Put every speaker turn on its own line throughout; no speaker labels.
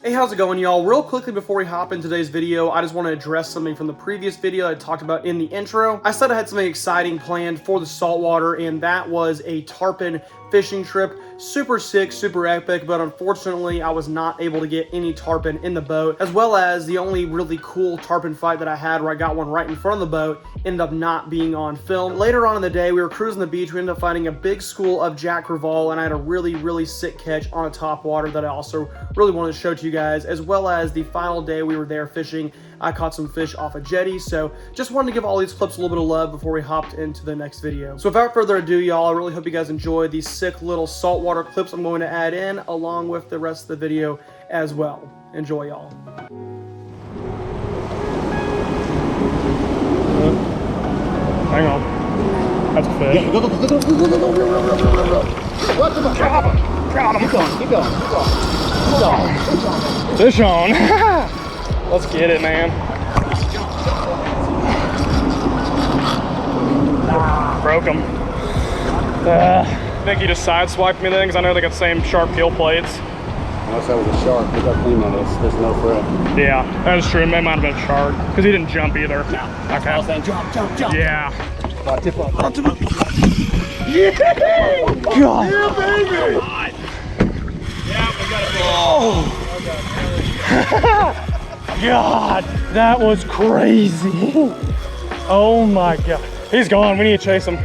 Hey, how's it going, y'all? Real quickly before we hop in today's video, I just want to address something from the previous video I talked about in the intro. I said I had something exciting planned for the saltwater, and that was a tarpon fishing trip. Super sick, super epic, but unfortunately I was not able to get any tarpon in the boat, as well as the only really cool tarpon fight that I had where I got one right in front of the boat ended up not being on film. Later on in the day, we were cruising the beach, we ended up finding a big school of jack crevalle, and I had a really sick catch on a topwater that I also really wanted to show to you guys, as well as the final day we were there fishing, I caught some fish off a jetty. So just wanted to give all these clips a little bit of love before we hopped into the next video. So without further ado, y'all, I really hope you guys enjoy these sick little saltwater clips I'm going to add in along with the rest of the video as well. Enjoy, y'all.
Hang on. That's a fish.
Yeah, go. What the fuck?
Got him.
Keep going.
Fish on. Let's get it, man. Broke him. I think he just sideswiped me then because I know they got the same sharp gill plates.
Unless that was a shark, look how clean that is. There's no thread.
Yeah, that is true. It might have been a shark because he didn't jump either.
No.
Okay.
I was saying jump.
Yeah.
Tip up.
Yeah! God.
Yeah, baby!
Yeah, we got it. Oh! God, that was crazy. Oh my God. He's gone. We need to chase him.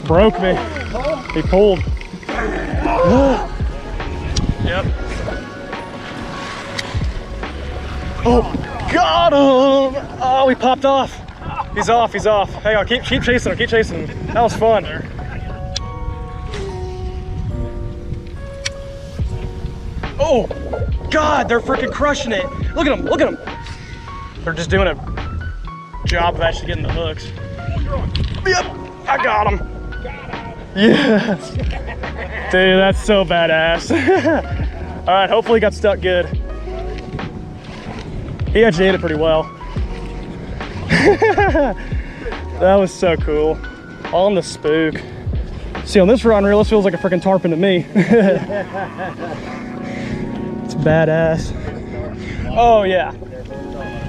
Broke me. He pulled. Yep. Oh, got him. Oh, he popped off. He's off. Hang on, keep chasing him. That was fun. Oh, God, they're freaking crushing it. Look at them. They're just doing a job of actually getting the hooks. Yep, I got him. Yes. Dude, that's so badass. All right, hopefully he got stuck good. He actually ate it pretty well. That was so cool. On the spook. See, on this run reel, this feels like a freaking tarpon to me. It's badass. Oh yeah.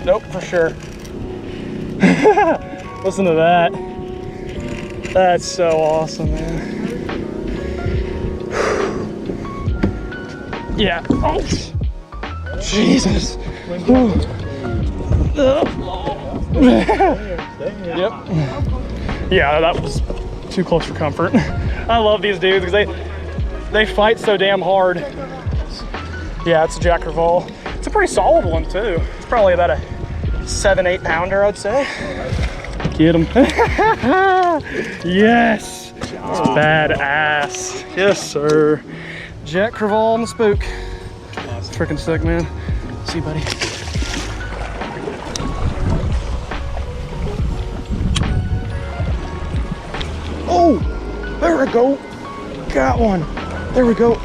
Nope, for sure. Listen to that. That's so awesome, man. Yeah. Oh, Jesus. Yep. Yeah, that was too close for comfort. I love these dudes because they fight so damn hard. Yeah, it's a jack crevalle. It's a pretty solid one too. It's probably about a 7-8 pounder, I'd say. Get him. Yes. It's badass. Yes, sir. Jack crevalle on the spook. It's freaking sick, man. See you, buddy. Oh, there we go. Got one. There we go.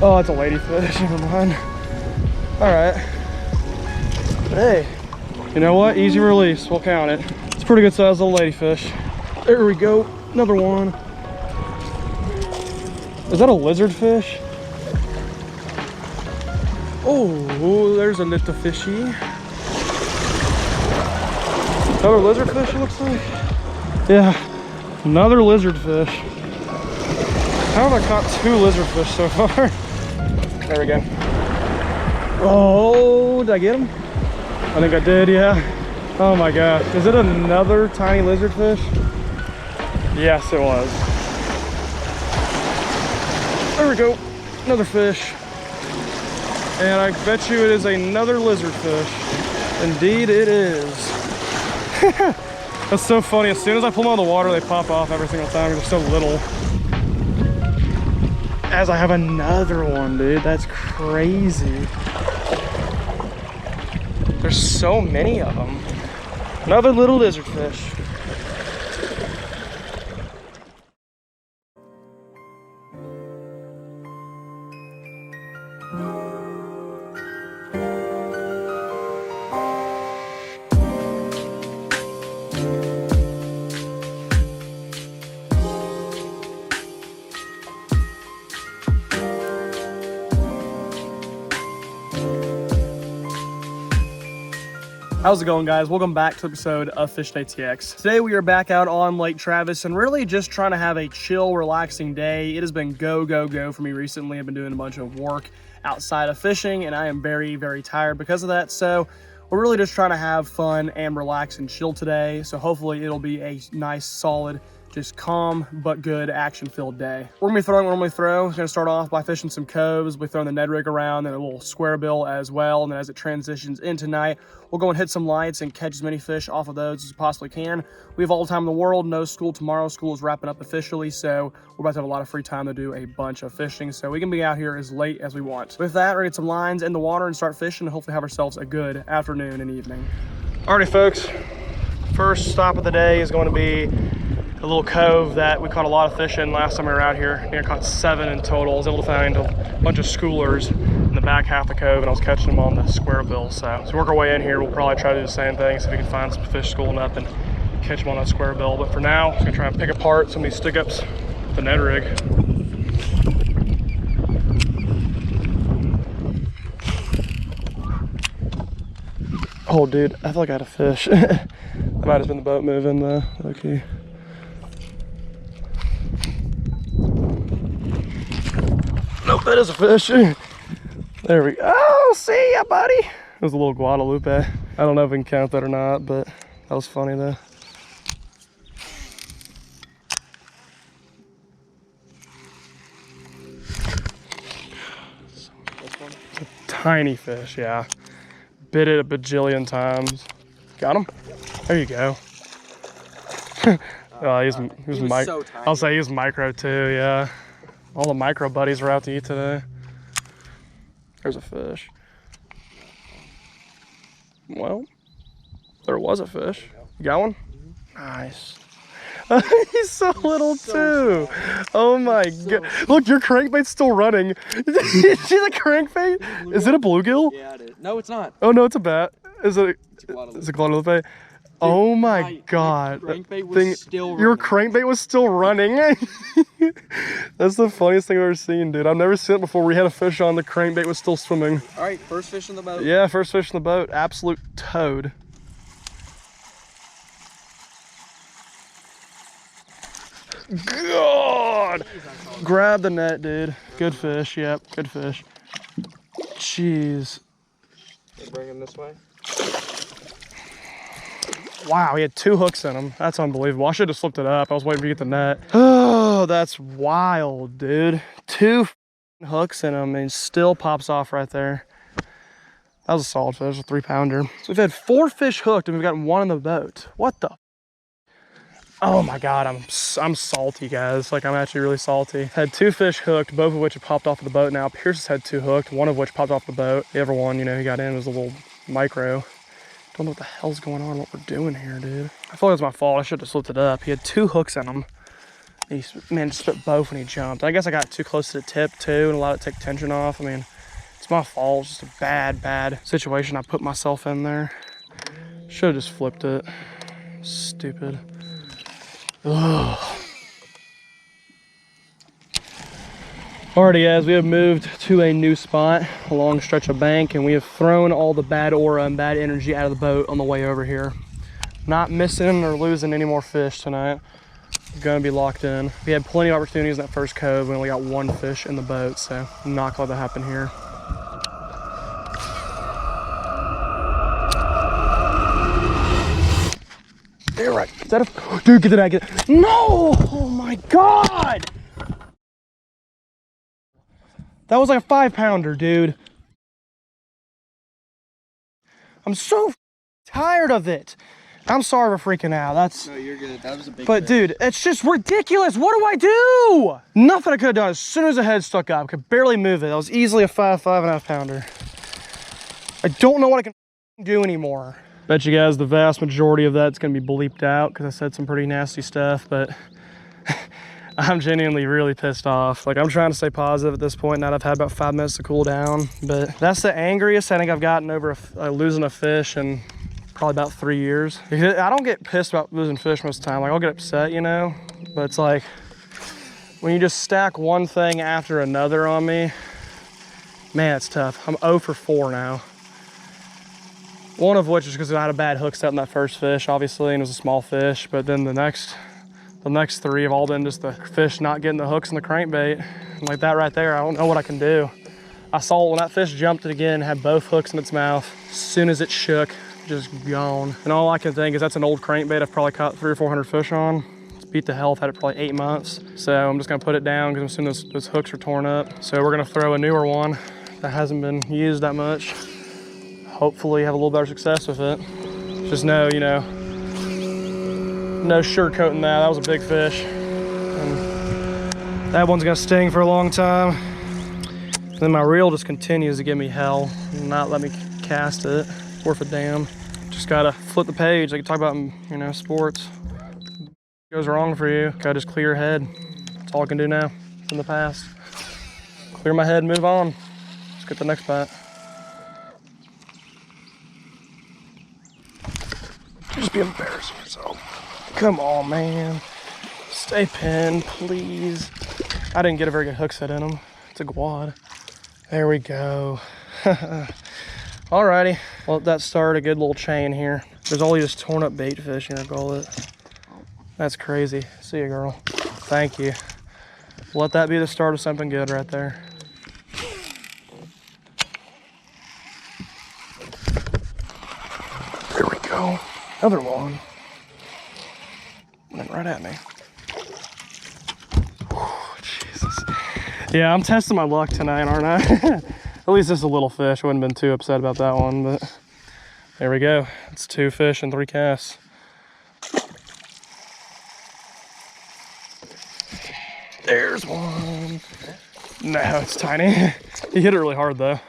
Oh, it's a ladyfish. Never mind. All right. Hey, you know what? Easy release. We'll count it. It's a pretty good size little ladyfish. There we go. Another one. Is that a lizard fish? Oh, there's a little fishy. Another lizard fish, it looks like. Yeah, another lizard fish. How have I caught 2 lizard fish so far? There we go. Oh, did I get him? I think I did, yeah. Oh my gosh. Is it another tiny lizard fish? Yes, it was. There we go. Another fish. And I bet you it is another lizard fish. Indeed it is. That's so funny. As soon as I pull them out of the water, they pop off every single time. They're so little. As I have another one, dude. That's crazy. There's so many of them. Another little lizard fish.
How's it going, guys? Welcome back to the episode of Fishing ATX. Today we are back out on Lake Travis and really just trying to have a chill, relaxing day. It has been go, go, go for me recently. I've been doing a bunch of work outside of fishing and I am very, very tired because of that. So we're really just trying to have fun and relax and chill today. So hopefully it'll be a nice, solid, just calm but good action-filled day. We're gonna be throwing what we normally throw. We're gonna start off by fishing some coves. We're throwing the Ned rig around and a little square bill as well. And then as it transitions into night, we'll go and hit some lights and catch as many fish off of those as we possibly can. We have all the time in the world. No school tomorrow. School is wrapping up officially, so we're about to have a lot of free time to do a bunch of fishing. So we can be out here as late as we want. With that, we're gonna get some lines in the water and start fishing and hopefully have ourselves a good afternoon and evening. Alrighty, folks. First stop of the day is going to be a little cove that we caught a lot of fish in last time we were out here. I think I caught 7 in total. I was able to find a bunch of schoolers in the back half of the cove and I was catching them on the square bill. So as we work our way in here, we'll probably try to do the same thing, see if we can find some fish schooling up and catch them on that square bill. But for now, I'm just gonna try and pick apart some of these stick-ups with the Ned rig. Oh dude, I feel like I had a fish. That might have been the boat moving though, okay. Nope, that is a fish. There we go. Oh, see ya, buddy. It was a little Guadalupe. I don't know if we can count that or not, but that was funny though. It's a tiny fish, yeah. Bit it a bajillion times. Got him? There you go. Oh, he was so tiny. I'll say he was micro too, yeah. All the micro buddies are out to eat today. There's a fish. Well, there was a fish. You got one? Nice. He's so little too. Oh my god. Look, your crankbait's still running. You see the crankbait? Is it a bluegill?
Yeah, it is. No, it's not.
Oh no, it's a bat. Is it a Guadalupe? Oh my god.
Your crankbait was still running.
Your crankbait was still running? That's the funniest thing I've ever seen, dude. I've never seen it before. We had a fish on, the crankbait was still swimming.
All right, first fish in the boat.
Yeah, first fish in the boat. Absolute toad. God! Grab the net, dude. Good fish, yep, good fish. Jeez.
Bring him this way.
Wow, he had 2 hooks in him. That's unbelievable. I should have slipped it up. I was waiting to get the net. Oh, that's wild, dude. 2 hooks in him and he still pops off right there. That was a solid fish, a 3-pounder. So we've had 4 fish hooked and we've gotten 1 in the boat. What the? Oh my God, I'm salty, guys. Like, I'm actually really salty. Had 2 fish hooked, both of which have popped off of the boat now. Pierce has had 2 hooked, one of which popped off the boat. The other one, you know, he got in was a little micro. Don't know what the hell's going on, what we're doing here, dude. I feel like it was my fault. I should have slipped it up. He had 2 hooks in him. He managed to split both when he jumped. I guess I got too close to the tip too and allowed it to take tension off. I mean, it's my fault. It's just a bad situation I put myself in there. Should have just flipped it. Stupid. Ugh. Alrighty, guys, we have moved to a new spot, a long stretch of bank, and we have thrown all the bad aura and bad energy out of the boat on the way over here. Not missing or losing any more fish tonight. Gonna be locked in. We had plenty of opportunities in that first cove. We only got 1 fish in the boat, so I'm not gonna let that happen here. You're right. Is that a... Dude, get the net, get it. No! Oh my God! That was like a 5-pounder, dude. I'm so tired of it. I'm sorry for freaking out. That's...
No, you're good. That was a big
But
fish.
dude, it's just ridiculous. What do I do? Nothing I could have done. As soon as the head stuck up, I could barely move it. That was easily a 5.5 pounder. I don't know what I can do anymore. Bet you guys the vast majority of that's gonna be bleeped out because I said some pretty nasty stuff, but I'm genuinely really pissed off. Like, I'm trying to stay positive at this point. Now that I've had about 5 minutes to cool down, but that's the angriest I think I've gotten over losing a fish in probably about 3 years. I don't get pissed about losing fish most of the time. Like, I'll get upset, you know, but it's like when you just stack one thing after another on me, man, it's tough. I'm 0 for 4 now.
One of which is because I had a bad hook set in that first fish, obviously, and it was a small fish. But then the next 3 have all been just the fish not getting the hooks in the crankbait. And like that right there, I don't know what I can do. I saw it when that fish jumped it again, had both hooks in its mouth. As soon as it shook, just gone. And all I can think is that's an old crankbait I've probably caught 300 or 400 fish on. It's beat to health, had it probably 8 months. So I'm just gonna put it down because I'm assuming those hooks are torn up. So we're gonna throw a newer one that hasn't been used that much. Hopefully have a little better success with it. Just no, you know, no sugarcoating that. That was a big fish. And that one's gonna sting for a long time. And then my reel just continues to give me hell and not let me cast it. Worth a damn. Just gotta flip the page. Like you talk about, you know, sports. It goes wrong for you, gotta just clear your head. That's all I can do now. It's in the past. Clear my head, move on. Let's get the next bite. Just be embarrassing yourself. Come on, man. Stay pinned, please. I didn't get a very good hook set in them. It's a quad. There we go. Alrighty. Well, that started a good little chain here. There's all these torn up bait fish in your gullet. That's crazy. See ya, girl. Thank you. Let that be the start of something good right there. There we go. Another one. Went right at me. Oh, Jesus. Yeah, I'm testing my luck tonight, aren't I? At least it's a little fish. I wouldn't have been too upset about that one, but there we go. It's 2 fish and 3 casts. There's one. No, it's tiny. He hit it really hard though.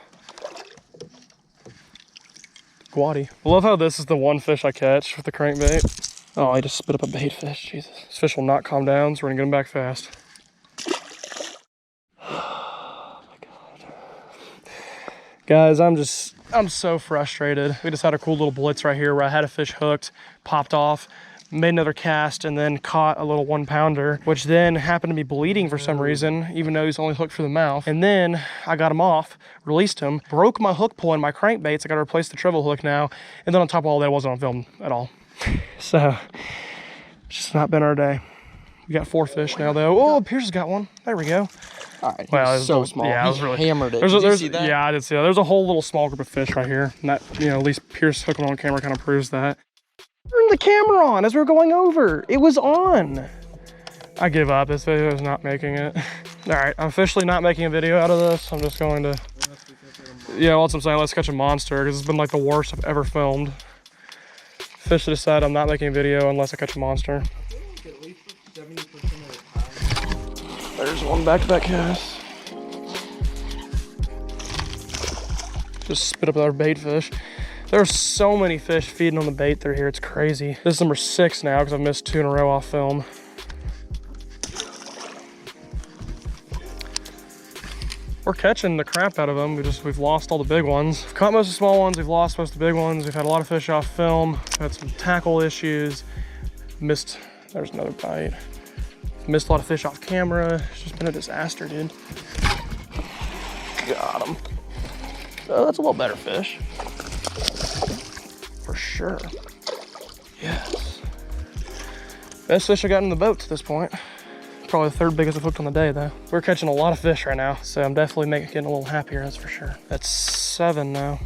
Guaddy. I love how this is the one fish I catch with the crankbait. Oh, I just spit up a bait fish. Jesus. This fish will not calm down, so we're gonna get him back fast. Oh my God. Guys, I'm so frustrated. We just had a cool little blitz right here where I had a fish hooked, popped off, made another cast, and then caught a little 1-pounder, which then happened to be bleeding for some reason, even though he's only hooked for the mouth. And then I got him off, released him, broke my hook pull in my crankbaits. I got to replace the treble hook now. And then on top of all that, it wasn't on film at all. So it's just not been our day. We got 4 fish now though. Oh, Pierce has got one. There we go.
All right,
wow,
it's so small.
Yeah,
he
it was really
hammered it.
Did
you see that?
Yeah, I did see that. There's a whole little small group of fish right here. And that, you know, at least Pierce hooking on camera kind of proves that. Turn the camera on as we were going over. It was on. I give up. This video is not making it. All right, I'm officially not making a video out of this. I'm just going to, yeah, well, that's what I'm saying. Let's catch a monster because it's been like the worst I've ever filmed. Officially decided I'm not making a video unless I catch a monster. There's one back-to-back cast. Just spit up another bait fish. There are so many fish feeding on the bait through here. It's crazy. This is number 6 now because I've missed 2 in a row off film. We're catching the crap out of them. We've lost all the big ones. We've caught most of the small ones. We've lost most of the big ones. We've had a lot of fish off film. We've had some tackle issues. Missed, there's another bite. Missed a lot of fish off camera. It's just been a disaster, dude. Got him. Oh, that's a little better fish. For sure. Yes. Best fish I got in the boat to this point. Probably the 3rd biggest I've hooked on the day though. We're catching a lot of fish right now, so I'm definitely getting a little happier, that's for sure. That's 7 now.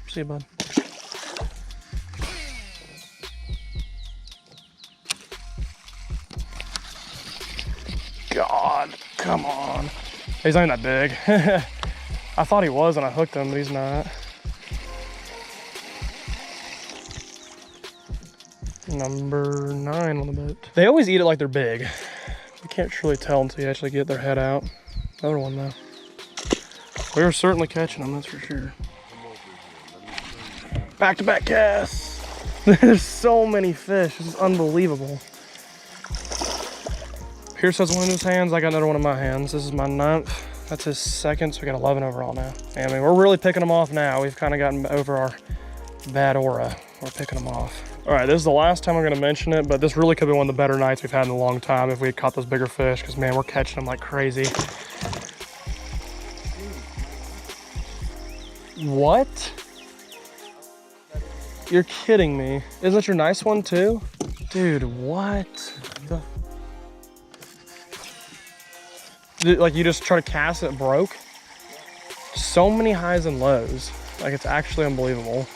See you, bud. God, come on. He's not even that big. I thought he was and I hooked him, but he's not. Number 9 on the boat. They always eat it like they're big. You can't truly tell until you actually get their head out. Another one though. We were certainly catching them, that's for sure. Back-to-back casts. There's so many fish, this is unbelievable. Pierce has one in his hands, I got another one in my hands. This is my 9th, that's his 2nd, so we got 11 overall now. I mean, we're really picking them off now. We've kind of gotten over our bad aura. We're picking them off. All right, this is the last time I'm gonna mention it, but this really could be one of the better nights we've had in a long time if we had caught those bigger fish, because man, we're catching them like crazy. What? You're kidding me. Isn't that your nice one too? Dude, what the? Like you just try to cast it, broke? So many highs and lows. Like it's actually unbelievable.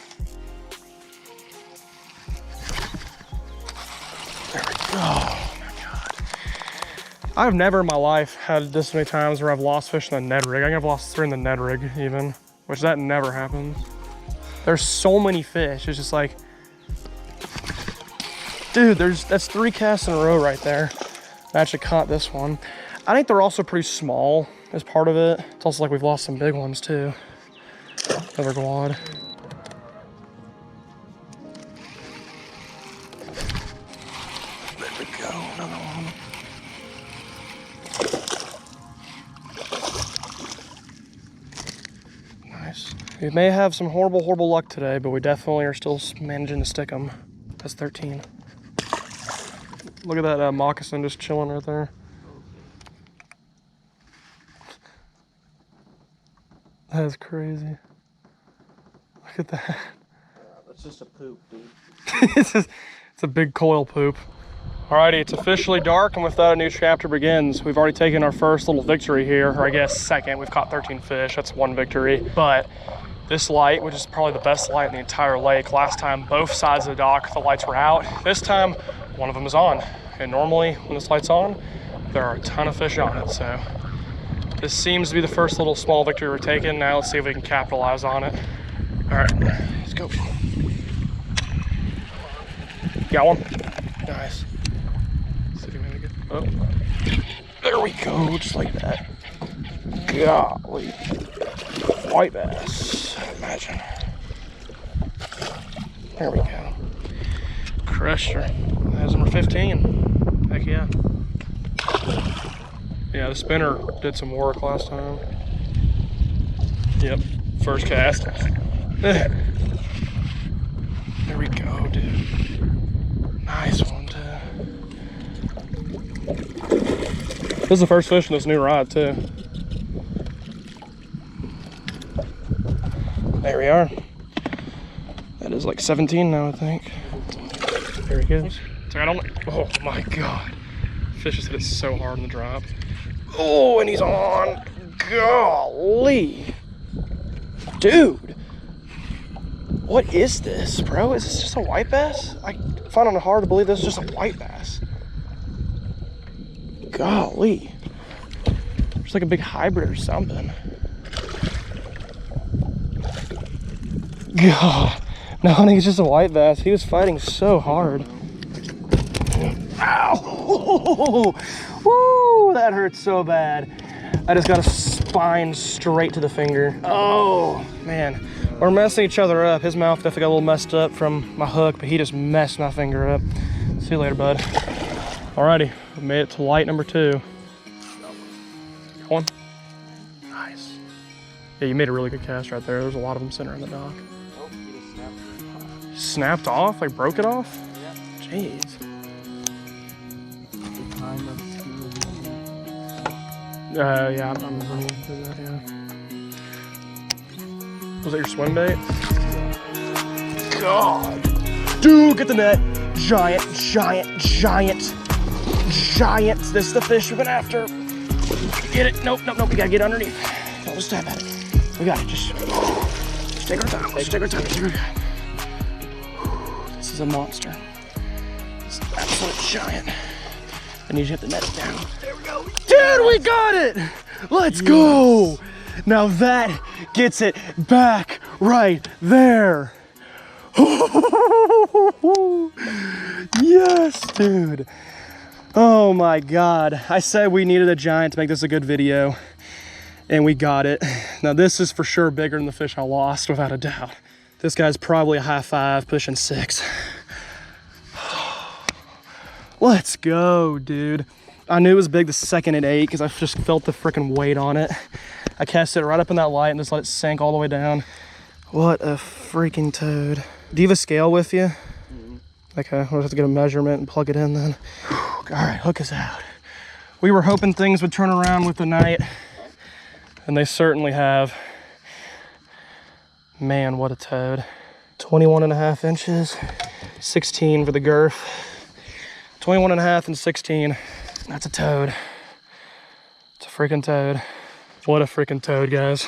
There we go. Oh my God. I've never in my life had this many times where I've lost fish in the Ned rig. I think I've lost 3 in the Ned rig even, which that never happens. There's so many fish. It's just like, dude, that's 3 casts in a row right there. I actually caught this one. I think they're also pretty small as part of it. It's also like we've lost some big ones too. Another quad. There we go, another one. Nice. We may have some horrible luck today, but we definitely are still managing to stick them. That's 13. Look at that moccasin just chilling right there. That's crazy. Look at that.
That's just a poop, dude.
It's a big coil poop. Alrighty, it's officially dark, and with that, a new chapter begins. We've already taken our first little victory here, or I guess second. We've caught 13 fish. That's 1 victory. But this light, which is probably the best light in the entire lake. Last time, both sides of the dock, the lights were out. This time, one of them is on. And normally, when this light's on, there are a ton of fish on it, so. This seems to be the first little small victory we're taking. Now let's see if we can capitalize on it. All right, let's go. Got one? Nice. See if we can get, oh, there we go, just like that. Golly. White bass, imagine. There we go. Crushed her. That's number 15. Heck yeah. Yeah, the spinner did some work last time. Yep, first cast. There we go, dude. Nice one, too. This is the first fish in this new rod, too. There we are. That is like 17 now, I think. There he goes. So I don't, oh my God. Fish just hit it so hard in the drop. Oh, and he's on. Golly. Dude. What is this, bro? Is this just a white bass? I find it hard to believe this is just a white bass. Golly. It's like a big hybrid or something. God. No, I think it's just a white bass. He was fighting so hard. Ow! Woo! That hurts so bad. I just got a spine straight to the finger. Oh, man. We're messing each other up. His mouth definitely got a little messed up from my hook, but he just messed my finger up. See you later, bud. Alrighty, we made it to light number 2. Got one? Nice. Yeah, you made a really good cast right there. There's a lot of them sitting around the dock.
Oh, he just snapped.
Snapped off? Like broke it off?
Yeah.
Jeez. Yeah, I'm running through that, yeah. Was that your swim bait? God. Dude, get the net. Giant. This is the fish we've been after. Get it. Nope. We gotta get underneath. Don't stab at it. We got it. Just take our time. Take our time. This is a monster. It's an absolute giant. I need you to have to net it down. There we go. Dude, we got it. Let's go. Now that gets it back right there. Yes, dude. Oh my God. I said we needed a giant to make this a good video, and we got it. Now this is for sure bigger than the fish I lost, without a doubt. This guy's probably a high 5, pushing 6. Let's go, dude. I knew it was big the second it ate because I just felt the freaking weight on it. I cast it right up in that light and just let it sink all the way down. What a freaking toad. Do you have a scale with you? Okay, we'll have to get a measurement and plug it in then. All right, hook us out. We were hoping things would turn around with the night, and they certainly have. Man, what a toad. 21.5 inches, 16 for the girth. 21.5 and 16. That's a toad. It's a freaking toad. What a freaking toad, guys.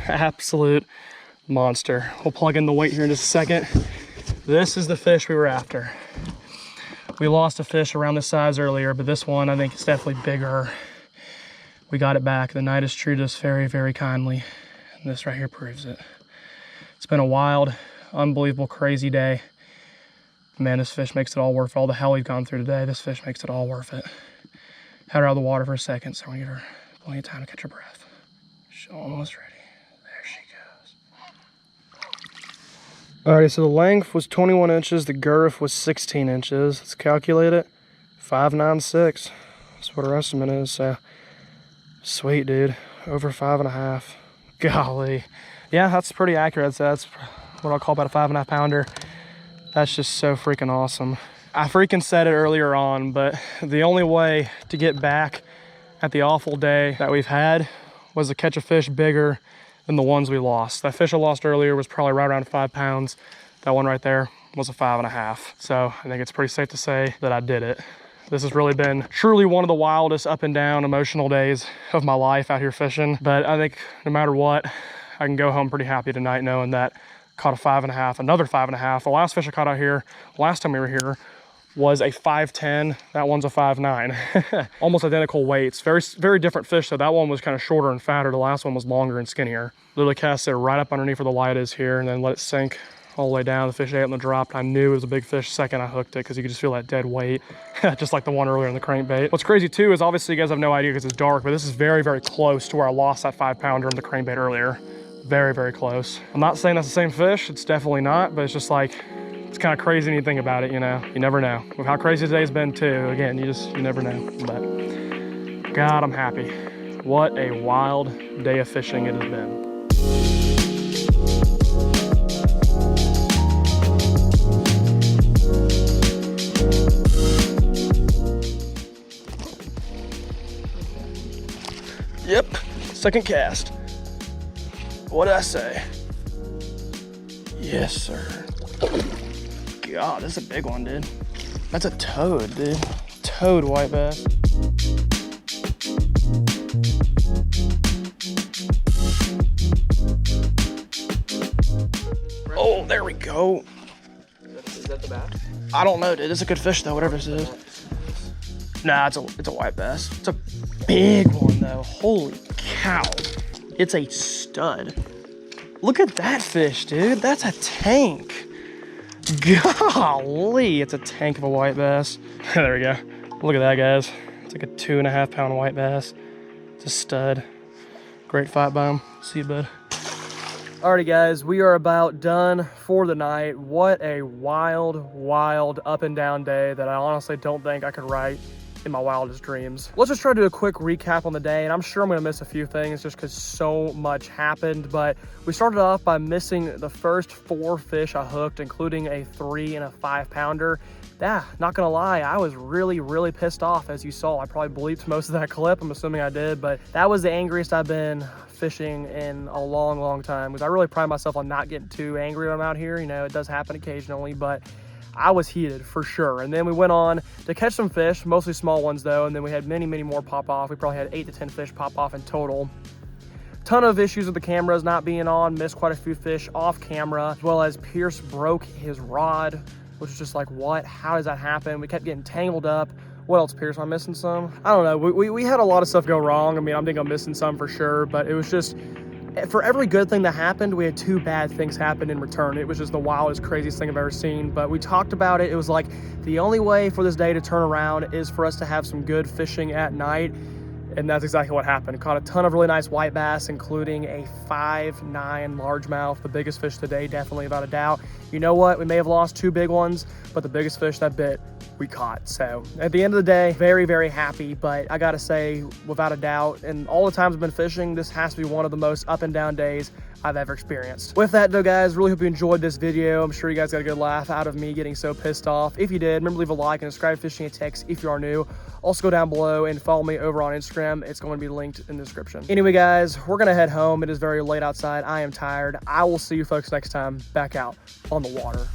Absolute monster. We'll plug in the weight here in just a second. This is the fish we were after. We lost a fish around this size earlier, but this one I think is definitely bigger. We got it back. The night has treated us very, very kindly. And this right here proves it. It's been a wild, unbelievable, crazy day. Man, this fish makes it all worth it. All the hell we've gone through today, this fish makes it all worth it. Had her out of the water for a second, so we're gonna give her plenty of time to catch her breath. She's almost ready. There she goes. Alrighty, so the length was 21 inches, the girth was 16 inches. Let's calculate it. 596. That's what our estimate is, so sweet, dude. Over 5.5. Golly. Yeah, that's pretty accurate. So that's what I'll call about a 5.5 pounder. That's just so freaking awesome. I freaking said it earlier on, but the only way to get back at the awful day that we've had was to catch a fish bigger than the ones we lost. That fish I lost earlier was probably right around 5 pounds. That one right there was a 5.5. So I think it's pretty safe to say that I did it. This has really been truly one of the wildest up and down emotional days of my life out here fishing. But I think no matter what, I can go home pretty happy tonight knowing that caught a 5.5, another 5.5. The last fish I caught out here, last time we were here, was a 5'10". That one's a 5'9". Almost identical weights. Very, very different fish. So that one was kind of shorter and fatter. The last one was longer and skinnier. Literally cast it right up underneath where the light is here and then let it sink all the way down. The fish ate it in the drop. And I knew it was a big fish the second I hooked it because you could just feel that dead weight, just like the one earlier in the crankbait. What's crazy too is obviously you guys have no idea because it's dark, but this is very, very close to where I lost that 5 pounder in the crankbait earlier. Very, very close. I'm not saying that's the same fish. It's definitely not, but it's just like, it's kind of crazy when you think about it, you know? You never know. With how crazy today's been too, again, you never know. But God, I'm happy. What a wild day of fishing it has been. Yep, second cast. What did I say? Yes, sir. God, that's a big one, dude. That's a toad, dude. Toad white bass. Oh, there we go.
Is that the bass?
I don't know, dude. It's a good fish, though, whatever this is. Nah, it's a white bass. It's a big one, though. Holy cow. It's a stud. Look at that fish, dude. That's a tank. Golly, it's a tank of a white bass. There we go. Look at that, guys. It's like a 2.5 pound white bass. It's a stud. Great fight by him. See you, bud.
Alrighty guys, we are about done for the night. What a wild, wild up and down day that I honestly don't think I could write in my wildest dreams. Let's just try to do a quick recap on the day, and I'm sure I'm gonna miss a few things just because so much happened, but we started off by missing the first 4 fish I hooked, including a 3 and a 5 pounder. Yeah, not gonna lie, I was really, really pissed off. As you saw, I probably bleeped most of that clip. I'm assuming I did, but that was the angriest I've been fishing in a long, long time, because I really pride myself on not getting too angry when I'm out here. You know, it does happen occasionally, but I was heated for sure. And then we went on to catch some fish, mostly small ones though, and then we had many, many more pop off. We probably had 8 to 10 fish pop off in total. Ton of issues with the cameras not being on, missed quite a few fish off camera, as well as Pierce broke his rod, which is just like, what? How does that happen? We kept getting tangled up. What else, Pierce? Am I missing some? I don't know. We had a lot of stuff go wrong. I mean, I think I'm missing some for sure, but it was just, for every good thing that happened, we had 2 bad things happen in return. It was just the wildest, craziest thing I've ever seen. But we talked about it. It was like the only way for this day to turn around is for us to have some good fishing at night. And that's exactly what happened. Caught a ton of really nice white bass, including a 5'9" largemouth, the biggest fish today, definitely without a doubt. You know what? We may have lost 2 big ones, but the biggest fish that bit, we caught. So at the end of the day, very, very happy. But I gotta say, without a doubt, and all the times I've been fishing, this has to be one of the most up and down days I've ever experienced. With that though, guys, really hope you enjoyed this video. I'm sure you guys got a good laugh out of me getting so pissed off. If you did, remember to leave a like and subscribe to Fishing and Tex if you are new. Also go down below and follow me over on Instagram
Instagram. It's going to be linked in the description. Anyway, guys, we're going to head home. It is very late outside. I am tired. I will see you folks next time back out on the water.